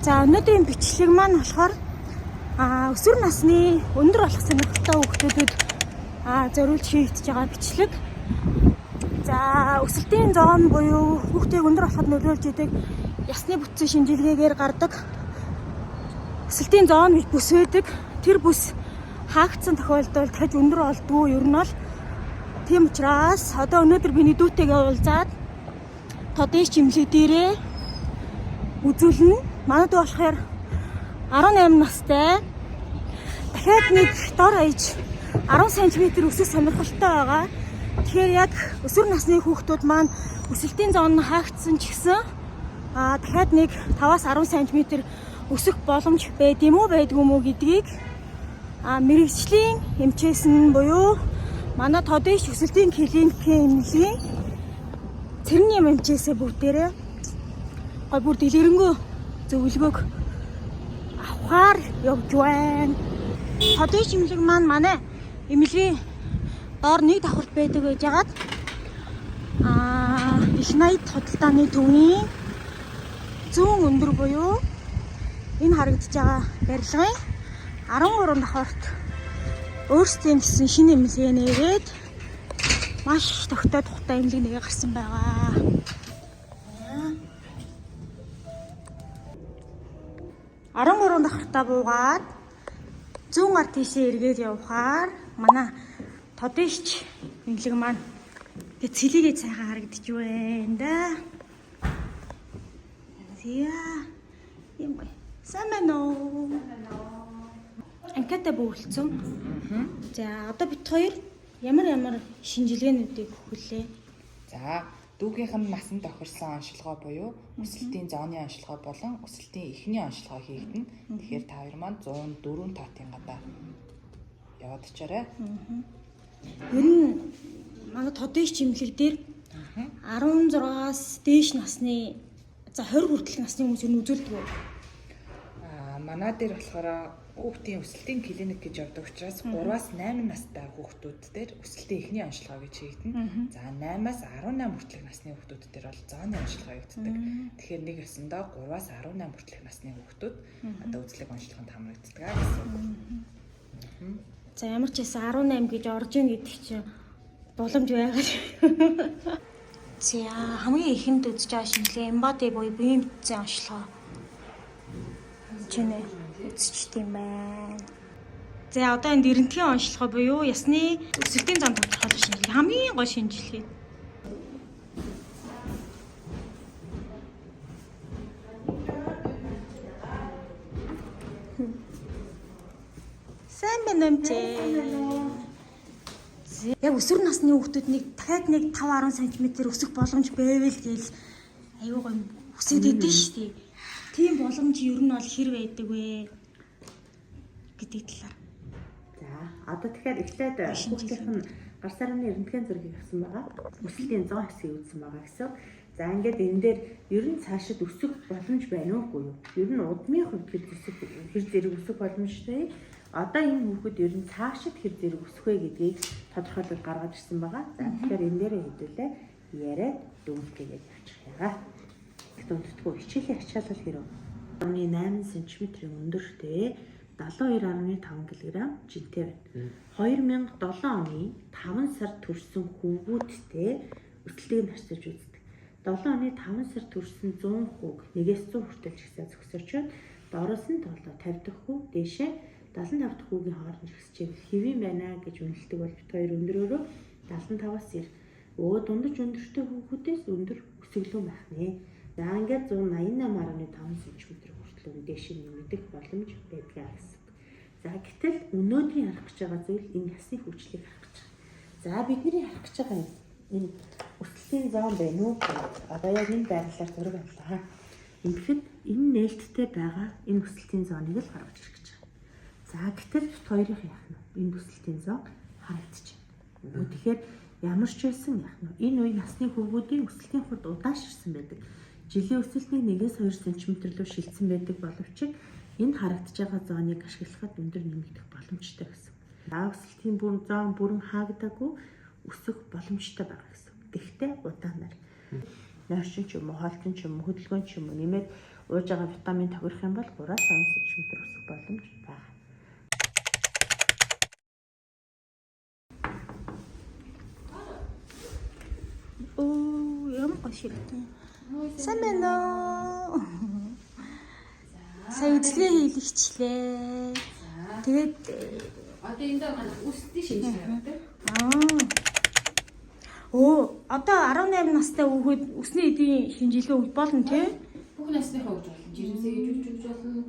За өнөөдрийн бичлэг маань болохоор өсвөр насны өндөр болох сонирхолтой хүүхдүүдэд зориулж шийдэж байгаа бичлэг. За өсөлтийн зоон буюу хүүхдийг өндөр болоход нөлөөлж идэг ясны бүтцийн шинжилгээгээр гардаг өсөлтийн зоон гэж бүс байдаг. Тэр бүс хаагдсан тохиолдолд дахиж өндөр болдгоо ер нь бол тийм учраас одоо өнөөдөр биний дүүтэйгээ уулзаад тодын чимлэг дээрээ үзүүлнэ. Манайд болохоор 18 настай дахиад нэг дор хаяж 10 см өсөх сонирхолтой байгаа. Тэгэхээр яг өсвөр насны хүүхдүүд маань өсөлтийн зоон хаагдсан ч гэсэн дахиад нэг 5-10 см өсөх боломж байд юм уу байдгүй юм уу гэдгийг мэрэгжлийн эмчээс нь буюу манай тодыш өсөлтийн клиникийн эмнэлгийн цэрний эмчээсээ бүгдээрээ гой бүр дэлгэрэнгүй зөвлөгөөг авахар явж байна. Тодыш эмнэлэг маань манай эмнэлгийн доор нэг давхарт байдаг гэж яагаад их найд тодтолтооны төвийн зүүн өндөр буюу энэ харагдаж байгаа барилгын 13 давхарт өөрсдийн гэсэн шинэ эмнэлгээ нээгээд маш тогттой тухтай эмнэлэг нэгэ гарсан байгаа. 13 давхартаа буугаад зүүн гар тийшээ эргээд явхаар манай тодыш эмнэлэг маань тэг цэлийгээ сайхан харагдаж байна да. Зя юм бай. Самано. Анкета бүгэлцэн. За одоо бит хоёр ямар шинжилгээнүүдийг хүлээ. За дүүгийнх нь насан тохирсон онцлогоо буюу өсөлтийн зооны онцлогоо болон өсөлтийн эхний онцлогоо хийгдэнэ. Тэгэхээр та хоёр маань 104 тоотын гадаа яваад очаарай. Ер нь манай тодыш чимлэг дээр 16-аас дээш насны за 20 хүртэлх насны хүмүүс ер нь үзүүлдэг. Манай дээр болохоор хүүхдийн өсөлтийн клиник гэж явдаг учраас 3-аас 8 настай хүүхдүүд дээр өсөлтийн эхний онцлогоо гэж хийгдэнэ. За 8-аас 18 хүртэлх насны хүүхдүүд дээр бол зооны онцлогоо хийгддэг. Тэгэхээр нэг ёсондоо 3-аас 18 хүртэлх насны хүүхдүүд одоо үзлэг онцлогонд хамрагддаг гэсэн. За ямар ч байсан 18 гэж орж ийн гэдэг чинь боломж байгаад. За хамгийн ихэнд үзэж байгаа шинжилгээ эмбади буюу биеийн бүтцийн онцлогоо чинээ үзчихсэн юм байна. За одоо энэ эрентгийн онцлогоо буюу ясны өсөлтийн зам тодорхойлох шинжилгээ хамгийн гол шинжилгээ. Сайн байна уу? Яг өсвөр насны хүүхдүүд дахиад нэг 5-10 см өсөх боломж байвал гээл аюу гоо хүсээд идэв шүү дээ. Тийм боломж ер нь бол хэр байдаг вэ гэдэг талаар. За одоо тэгэхээр эхлээд хүүхдийнх нь гар сарны эрдэнэтгийн зургийг авсан байгаа. Өсөлтийн 100 хэсгийг үзсэн байгаа гэсэн. За ингээд энэ дээр ер нь цаашид өсөх боломж байна уугүй юу? Ер нь удмын хувьд хэр зэрэг өсөх боломжтой. Одоо энэ хүүхэд ер нь цаашид хэр зэрэг өсөх вэ гэдгийг тодорхойлоод гаргаж ирсэн байгаа. За тэгэхээр энэ дээр хэдүүлээ яриад дүнлэгээд явчих яагаа. Өндөртгөө хичээлийн ачаалал хэрэг 8 см өндөртэй 72.5 кг жинтэй байна. 2007 оны 5 сард төрсэн хүүгүүдтэй өсөлтийг харьцаж үздэг. 7 оны 5 сард төрсэн 100 хүүг 1-100 хүртэл жигсаа зөксөрчөөд доороос нь 50 дахь хүүг дээшээ 75 дахь хүүгийн хооронд жигсчээ хэвэн байна гэж үнэлдэг бол бит хоёр өндөрөөрөө 75-аас 90. Дундаж өндөртэй хүүгүүдээс өндөр өсөглөө байх нэ. За ингээд 188.5 см хүртэл дээш нэмэгдэх боломж байдгаа гэсэн. За гэтэл өнөөдрийн харах гэж байгаа зүйл энэ ясны хүчлийг харах гэж байгаа. За бидний харах гэж байгаа энэ өсөлтийн зоон байна уу? Одоо яг энэ байдлаар зураг авлаа. Ингээд энэ нээлттэй байгаа энэ өсөлтийн зооныг л гаргаж ирэх гэж байгаа. За гэтэл хоёрын яах нь энэ өсөлтийн зоон харагдчих. Тэгэхээр ямар ч байсан яах нь энэ үе насны хүүхдүүдийн өсөлтийн хувьд удаашрсан байдаг. Жилийн өсөлтний 1-2 см рүү шилжсэн байдаг боловч энэ харагдаж байгаа зооныг ашиглахад өндөр нэмэгдэх боломжтой гэсэн. Өсөлтийн зоон бүрэн хаагдаагүй өсөх боломжтой байгаа гэсэн. Гэхдээ удаанаар нойрчин ч юм уу, хоолтон ч юм уу, хөдөлгөөн ч юм уу нэмээд ууж байгаа витамин тохирох юм бол 3-5 см өсөх боломж байна. Оо, ямар гоё ширхтэн. Сайн байна уу? Сая үзлэгээ хийлгчлээ. Тэгээд одоо энэ дээр манай үстэй шинжлэх ухаантай. Оо, одоо 18 настай хүүхэд өсний эдийн шинжилгээ өгч болно тий? Бүх насныхаа өгч болно. Жирэмсээ өгч болно.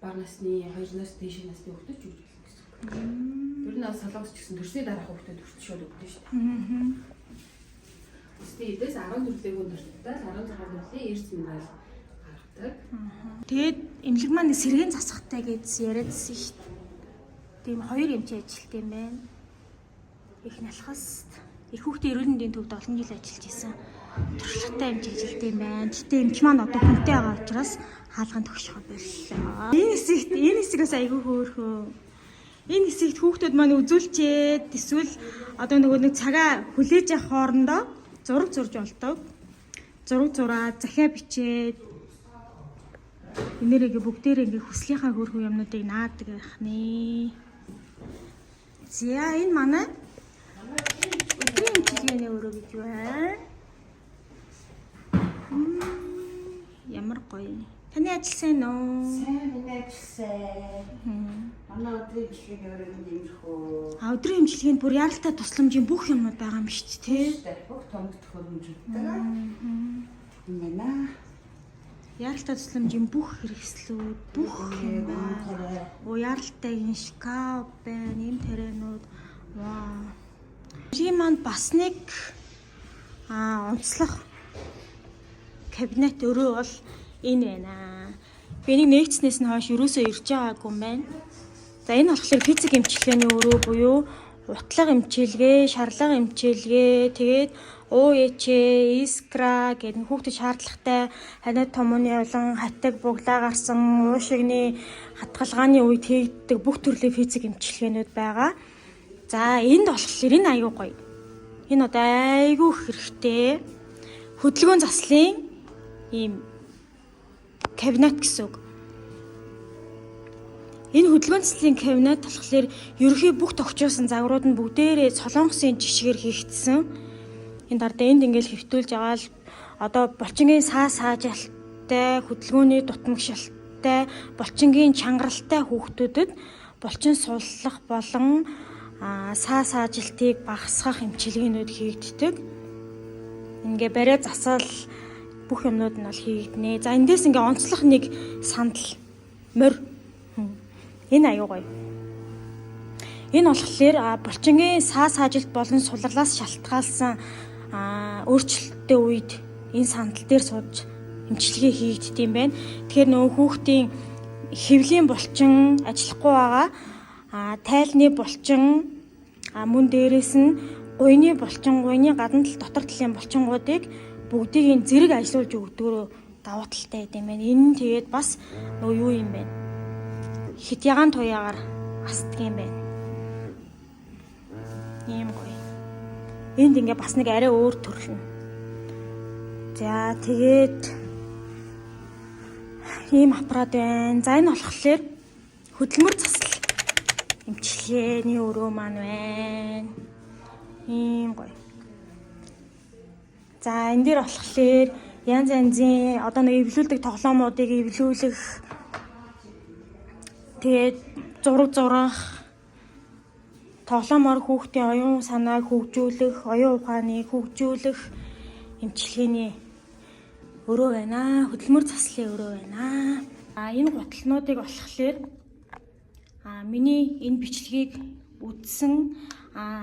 Бага насны 2 нас дээш насны хүүхдэд өгч болно гэсэн. Тэр нь солонгос ч гэсэн төрсний дараах хүүхдэд өртөшөөд өгдөө шүү дээ. Өсний эдээс 14 дээгүүр төртөл 16 төрлийн эрс минерал гаргадаг. Тэгээд эмнэлэг маань сэргийн засахтай гэж яриадсэн шүү дээ. Тийм 2 эмчээ ажилт юм байна. Их налхас их хүүхдийн эрүүл мэндийн төвд олон жил ажиллаж исэн. Туршлагатай эмч ажилт юм байна. Гэтэ эмч маань одоо хүнтэй байгаа учраас хаалган төгсөхө боллоо. Энэ хэсгээс айгүй хөөрхөө. Энэ хэсэгт хүүхдүүд маань үзүүлчихэд эсвэл одоо нэг цагаа хүлээж авах хоорондоо зураг зурж болдог. Зураг зураад захиа бичээд энэрийг бүгдээрээ ингээ хүслийнхаа хөөрхөн юмнуудыг наадаг байх нэ. За энэ манай өдрийн эмчилгээний өрөө гэж байна. Ямар гоё. Таны ажил сайн уу? Сайн миний ажил сайн. Манай өдрийн эмчилгээний өрөөнд нэмэх үү? Өдрийн эмчилгээнд бүр яралтай тусламжийн бүх юмнууд байгаа юм шүү дээ. Бүх томд төхөөрөмжүүдтэй. Нэмэнэ. Яралтай тусламжийн бүх хэрэгслүүд, бүх юм байна. Яралтай энэ шкаф байна, энэ тарианууд. Вау. Тийм маань бас нэг онцлог кабинет өрөө бол энэ байна. Би нэг нэгцснээс нь хойш юусоо ирж байгаагүй юм байна. За энэ болохоор физик эмчилгээний өрөө буюу утлаг эмчилгээ, шарлага эмчилгээ, тэгээд УЭЧ, искра гэдэг хүүхдэд шаардлагатай ханиад томооны олон хатаг буглаа гарсан уушигны хатгалгааны үед хийгддэг бүх төрлийн физик эмчилгээнүүд байгаа. За энд болохоор энэ аюу гоё. Энэ одоо айгүй хэрэгтэй. Хөдөлгөөн заслын ийм кабинет гэсэн үг. Энэ хөдөлгөөн заслын кабинет болохоор ерөнхий бүх тогтчоосон загварууд нь бүгдээрээ солонгосын жишгээр хийгдсэн. Энэ дардаа энд ингээл хэвтүүлж байгаа л одоо булчингийн саажилттай, хөдөлгөөний дутмагшилттай, булчингийн чангаралтай хүүхдүүдэд булчин суллах болон саажилтыг багасгах эмчилгээнүүд хийгддэг. Ингээ бариа засал бүх юмнууд нь бол хийгднэ. За эндээс ингээ онцлог нэг сандал морь. Энэ аюу гоё. Энэ болохоор булчингийн саажилт болон сулрлаас шалтгаалсан өөрчлөлттэй үед энэ сандал дээр сууж эмчилгээ хийгддэг юм байна. Тэгэхээр нөгөө хүүхдийн хэвлийн булчин ажиллахгүй байгаа. Тайлны булчин мөн дээрээс нь гуйны булчин, гуйны гадна тал дотор талын булчингуудыг бүгдийг зэрэг ажиллуулж өгдөгөөр давуу талтай гэдэг юм байна. Энэ нь тэгээд бас нөгөө юу юм бэ? Хит ягаан туяагаар асдаг юм байна. Ийм гоё. Энд ингээ бас нэг арай өөр төрөл нь. За тэгээд ийм аппарат байна. За энэ болохоор хөдөлмөр засал эмчилгээний өрөө маань байна. Ийм гоё. За энэ дээр болохоор янз янзын одоо нэг эвлүүлдэг тоглоомуудыг эвлүүлэх, тэгээд зураг зурах, тоглоомоор хүүхдийн оюун санааг хөгжүүлэх, оюун ухааныг хөгжүүлэх эмчилгээний өрөө байна. Хөдөлмөр заслын өрөө байна. Энэ гутлнуудыг болохоор миний энэ бичлэгийг үзсэн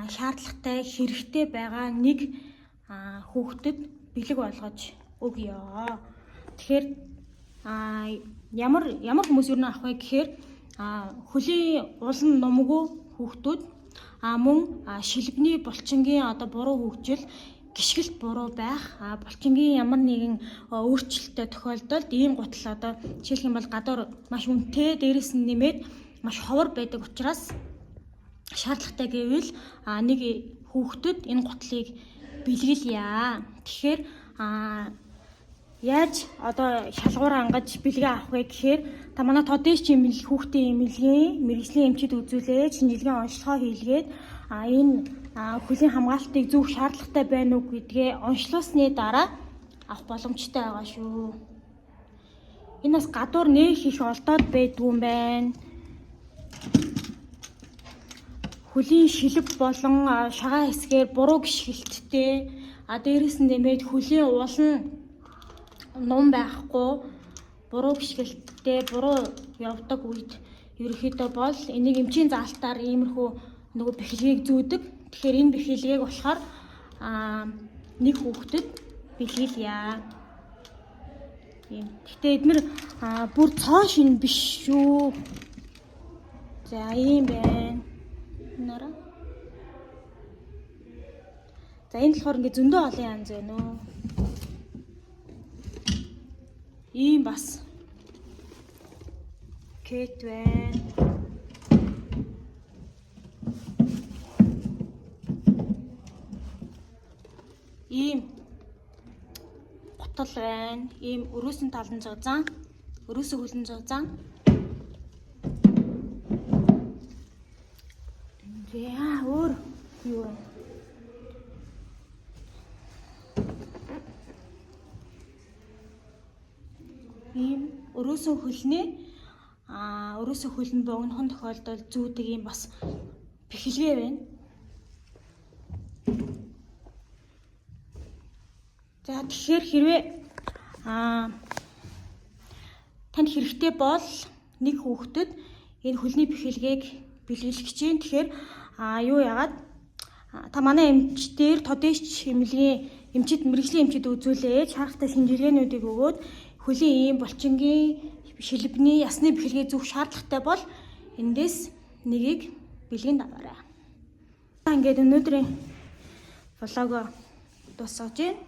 шаардлагатай хэрэгтэй байгаа нэг хүүхдэд бэлэг болгож өгье. Тэгэхээр ямар хүмүүс юу авах вэ гэхээр хөлийн улан номгүй хүүхдүүд мөн шилбэний булчингийн одоо буруу хөгжил, гიშгэлт буруу байх, булчингийн ямар нэгэн өөрчлөлттэй тохиолдолд ийм гутал одоо жишээлх юм бол гадуур маш үнэтэй, дээрээс нь нэмээд маш ховор байдаг учраас шаардлагатай гэвэл нэг хүүхдэд энэ гутлыг бэлгэлье. Тэгэхээр яаж одоо шалгуур ангаж бэлгээ авах вэ гэхээр та манай тодыш хүүхдийн эмнэлгийн мэрэгжлийн эмчид үзүүлээд шинжилгээ онцлогоо хийлгээд энэ хөлийн хамгаалтыг зөв шаардлагатай байна уу гэдгээ онцлуулсны дараа авах боломжтой байгаа шүү. Энэ бас гадуур нэх их олдоод байдгүй юм байна. Хөлийн шилэг болон шагаа хэсгээр буруу гიშгэлттэй дээрээс нь нэмээд хөлийн уул нь ном байхгүй буруу гიშгэлттэй буруу явдаг үед ерөнхийдөө бол энийг эмчийн заалтаар иймэрхүү нөгөө бэхлэгийг зүүдэг. Тэгэхээр энэ бэхлэгийг болохоор нэг хүүхдэд бэлгэлье. Тийм. Гэтэ эдгээр бүр цоо шин биш шүү. За ийм байна. Нара. За энэ болохоор ингээ зөндөө олон янз байна уу. Ийм бас кет байна. Ийм готол байна. Ийм өрөөсийн талан зузаан, өрөөсөө хөлн зузаан. Яа, өөр юу вэ? Ийм өрөөсөө хөлнөө өрөөсөө хөлн богинохон тохиолдолд зүүдэг ийм бас бэхлэгээ байна. За тэгэхээр хэрвээ танд хэрэгтэй бол нэг хүүхдэд энэ хөлний бэхлэгийг бэлгэлэх гэж юм. Тэгэхээр юу яагаад та манай эмч дээр тодыш эмнэлгийн эмчид мэрэгжлийн эмчид үзүүлээд шаардлагатай шинжилгээнүүдийг өгөөд хөлийн ийм булчингийн шилбэний ясны бэхлэгээ зөв шаардлагатай бол эндээс нэгийг бэлгэнд аваарай. Ингээд өнөөдрийн влог дуусгаж байна.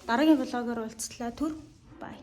Дараагийн влогоор уулзлаа. Түр бай.